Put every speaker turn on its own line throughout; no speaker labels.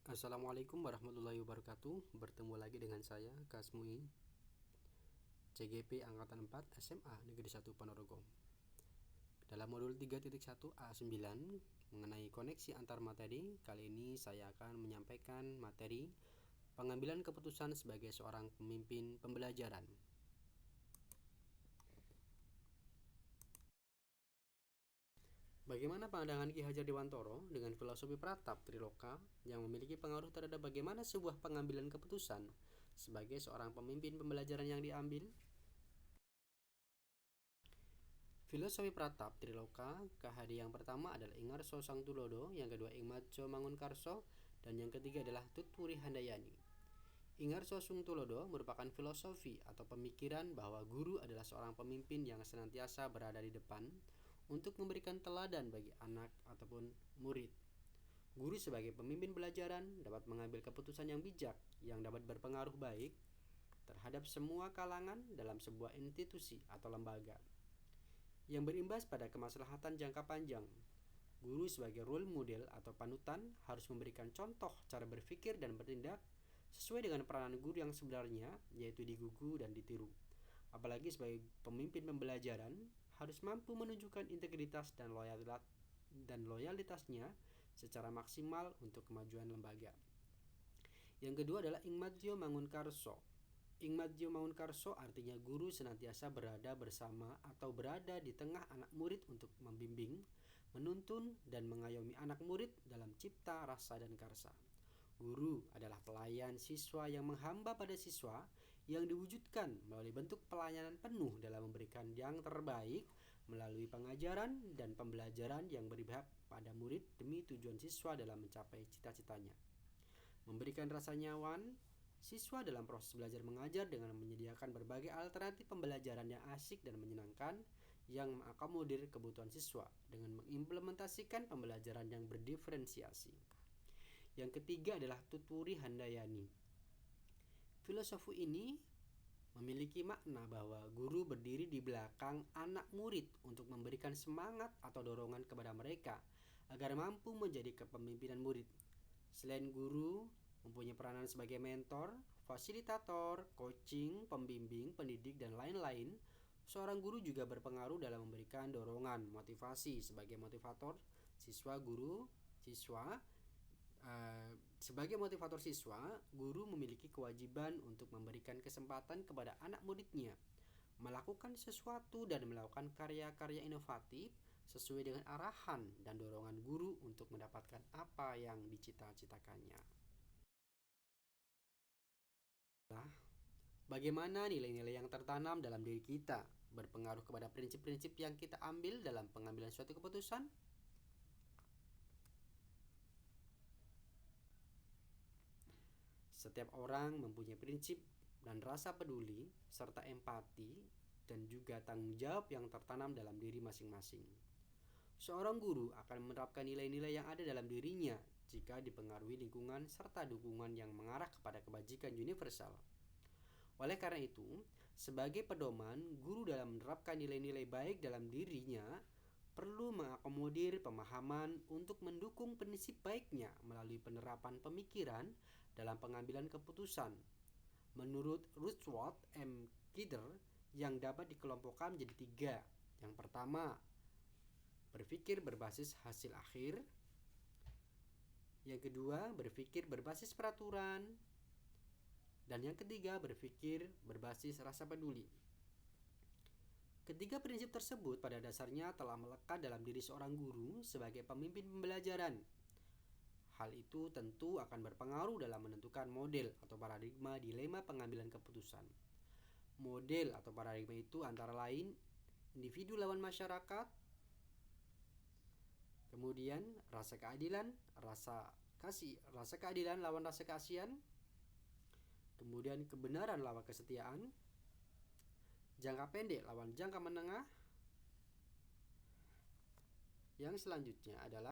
Assalamualaikum warahmatullahi wabarakatuh. Bertemu lagi dengan saya, Kasmui, CGP Angkatan 4 SMA Negeri 1 Ponorogo. Dalam modul 3.1 A9 mengenai koneksi antar materi, kali ini saya akan menyampaikan materi pengambilan keputusan sebagai seorang pemimpin pembelajaran. Bagaimana pandangan Ki Hajar Dewantoro dengan filosofi Pratap Triloka yang memiliki pengaruh terhadap bagaimana sebuah pengambilan keputusan sebagai seorang pemimpin pembelajaran yang diambil? Filosofi Pratap Triloka, KHD yang pertama adalah Ingarso Sangtulodo, yang kedua Ingmadjo Mangunkarso, dan yang ketiga adalah Tuturi Handayani. Ingarso Sungtulodo merupakan filosofi atau pemikiran bahwa guru adalah seorang pemimpin yang senantiasa berada di depan untuk memberikan teladan bagi anak ataupun murid. Guru sebagai pemimpin pelajaran dapat mengambil keputusan yang bijak yang dapat berpengaruh baik terhadap semua kalangan dalam sebuah institusi atau lembaga, yang berimbas pada kemaslahatan jangka panjang. Guru sebagai role model atau panutan harus memberikan contoh cara berpikir dan bertindak sesuai dengan peranan guru yang sebenarnya, yaitu digugu dan ditiru. Apalagi sebagai pemimpin pembelajaran harus mampu menunjukkan integritas dan loyalitasnya secara maksimal untuk kemajuan lembaga. Yang kedua adalah Ingmadjo Mangunkarso. Ingmadjo Mangunkarso artinya guru senantiasa berada bersama atau berada di tengah anak murid untuk membimbing, menuntun, dan mengayomi anak murid dalam cipta, rasa, dan karsa. Guru adalah pelayan siswa yang menghamba pada siswa, yang diwujudkan melalui bentuk pelayanan penuh dalam memberikan yang terbaik melalui pengajaran dan pembelajaran yang berpihak pada murid demi tujuan siswa dalam mencapai cita-citanya. Memberikan rasa nyaman siswa dalam proses belajar mengajar dengan menyediakan berbagai alternatif pembelajaran yang asyik dan menyenangkan yang mengakomodir kebutuhan siswa dengan mengimplementasikan pembelajaran yang berdiferensiasi. Yang ketiga adalah Tuturi Handayani. Filosofi ini memiliki makna bahwa guru berdiri di belakang anak murid untuk memberikan semangat atau dorongan kepada mereka agar mampu menjadi kepemimpinan murid. Selain guru mempunyai peranan sebagai mentor, fasilitator, coaching, pembimbing, pendidik, dan lain-lain, seorang guru juga berpengaruh dalam memberikan dorongan, motivasi sebagai motivator siswa. Sebagai motivator siswa, guru memiliki kewajiban untuk memberikan kesempatan kepada anak muridnya melakukan sesuatu dan melakukan karya-karya inovatif sesuai dengan arahan dan dorongan guru untuk mendapatkan apa yang dicita-citakannya. Bagaimana nilai-nilai yang tertanam dalam diri kita berpengaruh kepada prinsip-prinsip yang kita ambil dalam pengambilan suatu keputusan? Setiap orang mempunyai prinsip dan rasa peduli serta empati dan juga tanggung jawab yang tertanam dalam diri masing-masing. Seorang guru akan menerapkan nilai-nilai yang ada dalam dirinya jika dipengaruhi lingkungan serta dukungan yang mengarah kepada kebajikan universal. Oleh karena itu, sebagai pedoman, guru dalam menerapkan nilai-nilai baik dalam dirinya perlu mengakomodir pemahaman untuk mendukung prinsip baiknya melalui penerapan pemikiran dalam pengambilan keputusan. Menurut Rushworth M. Kidder, yang dapat dikelompokkan menjadi 3. Yang pertama, berpikir berbasis hasil akhir. Yang kedua, berpikir berbasis peraturan. Dan yang ketiga, berpikir berbasis rasa peduli. Ketiga prinsip tersebut pada dasarnya telah melekat dalam diri seorang guru sebagai pemimpin pembelajaran. Hal itu tentu akan berpengaruh dalam menentukan model atau paradigma dilema pengambilan keputusan. Model atau paradigma itu antara lain individu lawan masyarakat, kemudian rasa keadilan lawan rasa keasian, kemudian kebenaran lawan kesetiaan, jangka pendek lawan jangka menengah. Yang selanjutnya adalah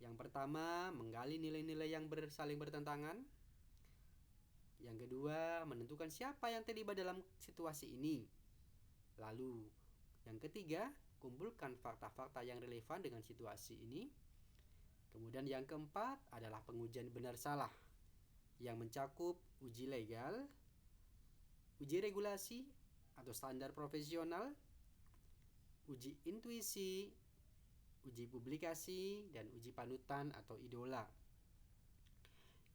Yang pertama, menggali nilai-nilai yang saling bertentangan. Yang kedua, menentukan siapa yang terlibat dalam situasi ini. Lalu, yang ketiga, kumpulkan fakta-fakta yang relevan dengan situasi ini. Kemudian yang keempat adalah pengujian benar salah yang mencakup uji legal, uji regulasi atau standar profesional, uji intuisi, uji publikasi, dan uji panutan atau idola.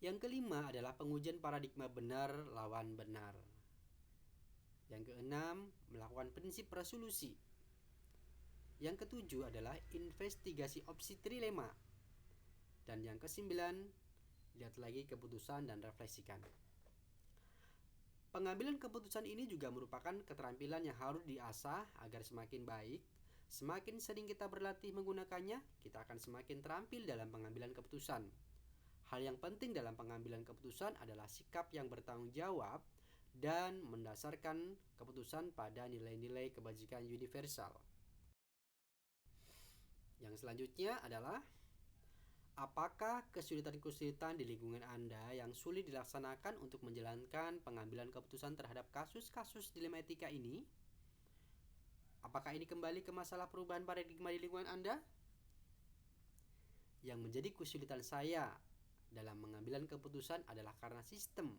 Yang kelima adalah pengujian paradigma benar lawan benar. Yang keenam, melakukan prinsip resolusi. Yang ketujuh adalah investigasi opsi trilema. Dan yang kesembilan, lihat lagi keputusan dan refleksikan. Pengambilan keputusan ini juga merupakan keterampilan yang harus diasah agar semakin baik. Semakin sering kita berlatih menggunakannya, kita akan semakin terampil dalam pengambilan keputusan. Hal yang penting dalam pengambilan keputusan adalah sikap yang bertanggung jawab dan mendasarkan keputusan pada nilai-nilai kebajikan universal. Yang selanjutnya adalah, apakah kesulitan-kesulitan di lingkungan Anda yang sulit dilaksanakan untuk menjalankan pengambilan keputusan terhadap kasus-kasus dilema etika ini? Apakah ini kembali ke masalah perubahan paradigma di lingkungan Anda? Yang menjadi kesulitan saya dalam pengambilan keputusan adalah karena sistem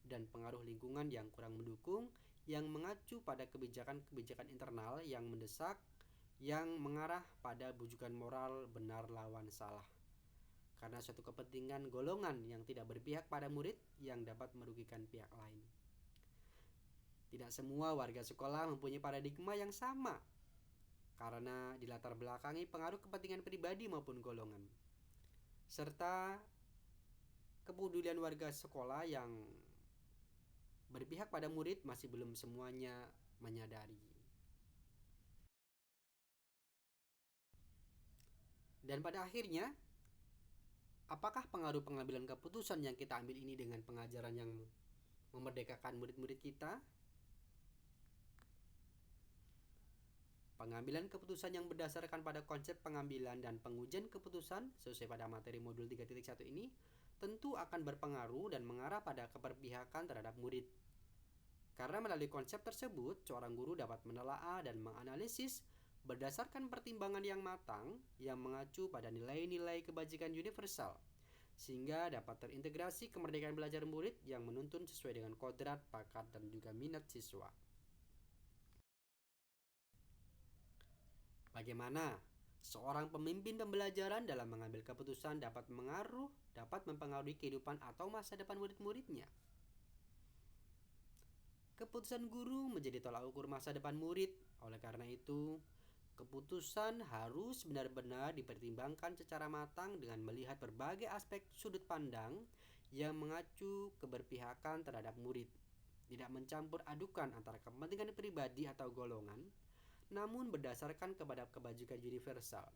dan pengaruh lingkungan yang kurang mendukung, yang mengacu pada kebijakan-kebijakan internal yang mendesak, yang mengarah pada bujukan moral benar lawan salah. Karena suatu kepentingan golongan yang tidak berpihak pada murid yang dapat merugikan pihak lain. Tidak semua warga sekolah mempunyai paradigma yang sama, karena dilatar belakangi pengaruh kepentingan pribadi maupun golongan, serta kepedulian warga sekolah yang berpihak pada murid masih belum semuanya menyadari. Dan pada akhirnya, apakah pengaruh pengambilan keputusan yang kita ambil ini dengan pengajaran yang memerdekakan murid-murid kita? Pengambilan keputusan yang berdasarkan pada konsep pengambilan dan pengujian keputusan sesuai pada materi modul 3.1 ini tentu akan berpengaruh dan mengarah pada keberpihakan terhadap murid. Karena melalui konsep tersebut, seorang guru dapat menelaah dan menganalisis berdasarkan pertimbangan yang matang yang mengacu pada nilai-nilai kebajikan universal, sehingga dapat terintegrasi kemerdekaan belajar murid yang menuntun sesuai dengan kodrat, bakat, dan juga minat siswa. Bagaimana seorang pemimpin pembelajaran dalam mengambil keputusan dapat mempengaruhi kehidupan atau masa depan murid-muridnya? Keputusan guru menjadi tolak ukur masa depan murid. Oleh karena itu, keputusan harus benar-benar dipertimbangkan secara matang dengan melihat berbagai aspek sudut pandang yang mengacu keberpihakan terhadap murid. Tidak mencampur adukan antara kepentingan pribadi atau golongan, namun berdasarkan kepada kebajikan universal.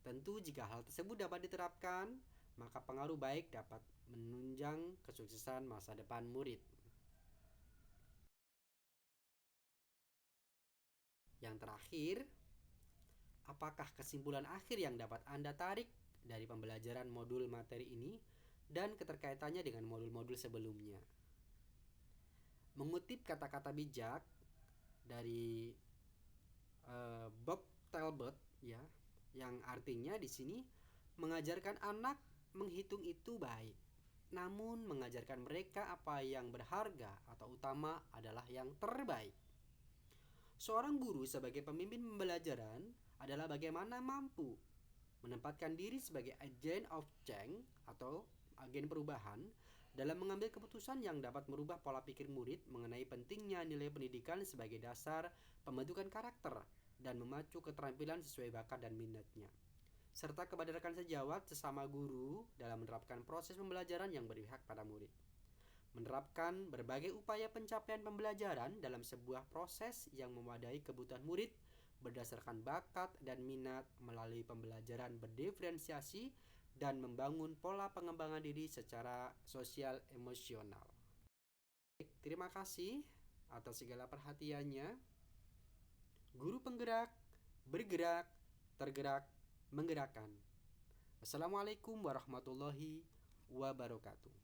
Tentu jika hal tersebut dapat diterapkan, maka pengaruh baik dapat menunjang kesuksesan masa depan murid. Yang terakhir, apakah kesimpulan akhir yang dapat Anda tarik dari pembelajaran modul materi ini dan keterkaitannya dengan modul-modul sebelumnya? Mengutip kata-kata bijak dari Bob Talbot, ya, yang artinya di sini mengajarkan anak menghitung itu baik, namun mengajarkan mereka apa yang berharga atau utama adalah yang terbaik. Seorang guru sebagai pemimpin pembelajaran adalah bagaimana mampu menempatkan diri sebagai agent of change atau agen perubahan dalam mengambil keputusan yang dapat merubah pola pikir murid mengenai pentingnya nilai pendidikan sebagai dasar pembentukan karakter dan memacu keterampilan sesuai bakat dan minatnya, serta kepada rekan sejawat sesama guru dalam menerapkan proses pembelajaran yang berpihak pada murid. Menerapkan berbagai upaya pencapaian pembelajaran dalam sebuah proses yang memadai kebutuhan murid berdasarkan bakat dan minat melalui pembelajaran berdiferensiasi dan membangun pola pengembangan diri secara sosial emosional. Terima kasih atas segala perhatiannya. Guru penggerak, bergerak, tergerak, menggerakkan. Assalamualaikum warahmatullahi wabarakatuh.